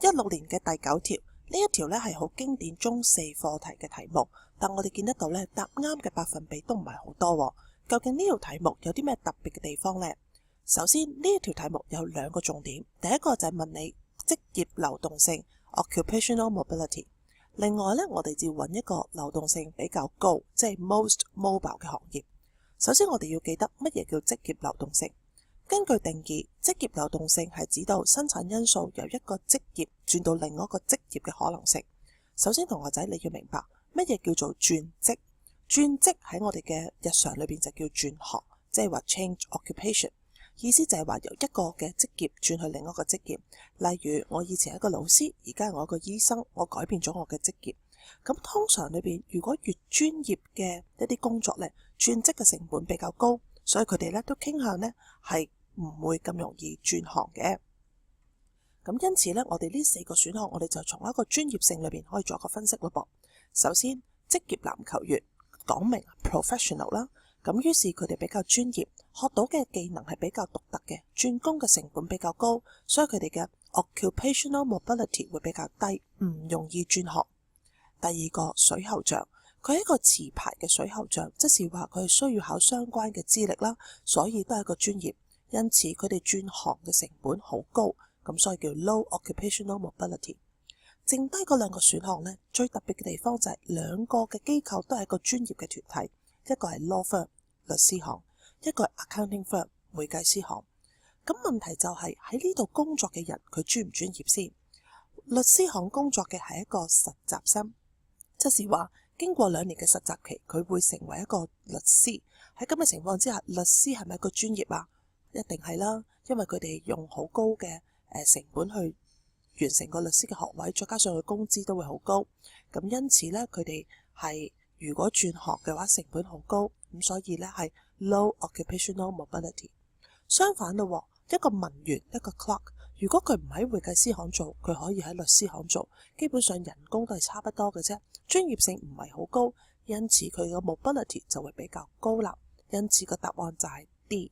2016年嘅第9條，呢一條呢係好經典中4課題嘅題目，但我哋見得到呢，答啱嘅百分比都唔係好多喎。究竟呢條題目有啲咩特別嘅地方呢？首先呢一條題目有2個重點，第一個就係問你職業流動性 （occupational mobility）。另外呢，我哋就要揾一個流動性比較高，即係 most mobile 嘅行業。首先我哋要記得乜嘢叫職業流動性。根據定義，職業流動性係指到生產因素由一個職業轉到另外一個職業嘅可能性。首先同學仔你要明白乜嘢叫做轉職。轉職喺我哋嘅日常裏邊就叫轉行，即係話 change occupation， 意思就係話由一個嘅職業轉去另一個職業。例如我以前係一個老師，而家係我一個醫生，我改變咗我嘅職業。咁通常裏邊如果越專業嘅一啲工作呢，轉職嘅成本比較高，所以佢哋呢都傾向呢係唔會咁容易轉行嘅。咁因此呢，我哋呢4個選項，我哋就從一個專業性裏邊可以做一個分析咯噃。首先，職業籃球員講明 professional 啦，咁於是佢哋比較專業，學到嘅技能係比較獨特嘅，轉工嘅成本比較高，所以佢哋嘅 occupational mobility 會比較低，唔容易轉行。第二個，水喉匠，佢係一個持牌嘅水喉匠，即是話佢係需要考相關嘅資歷啦，所以都係一個專業，因此佢哋轉行嘅成本好高，咁所以叫 low occupational mobility。剩低嗰2個選項呢，最特別嘅地方就係2個嘅機構都係一個專業嘅團體，一個係 law firm 律師行，一個係 accounting firm 會計師行。咁問題就係喺呢度工作嘅人佢專唔專業先？律師行工作嘅係一個實習生，即是話經過2年嘅實習期，佢會成為一個律師。喺咁嘅情況之下，律師係咪一個專業啊？一定係啦，因為佢哋用好高嘅成本去完成個律師嘅學位，再加上佢工資都會好高。咁因此呢，佢哋係如果轉行嘅話，成本好高，咁所以呢係 low occupational mobility。相反咯，一個文員，一個 clerk， 如果佢唔喺會計師行做，佢可以喺律師行做，基本上人工都係差不多嘅啫，專業性唔係好高，因此佢嘅 mobility 就會比較高啦。因此個答案就係 D。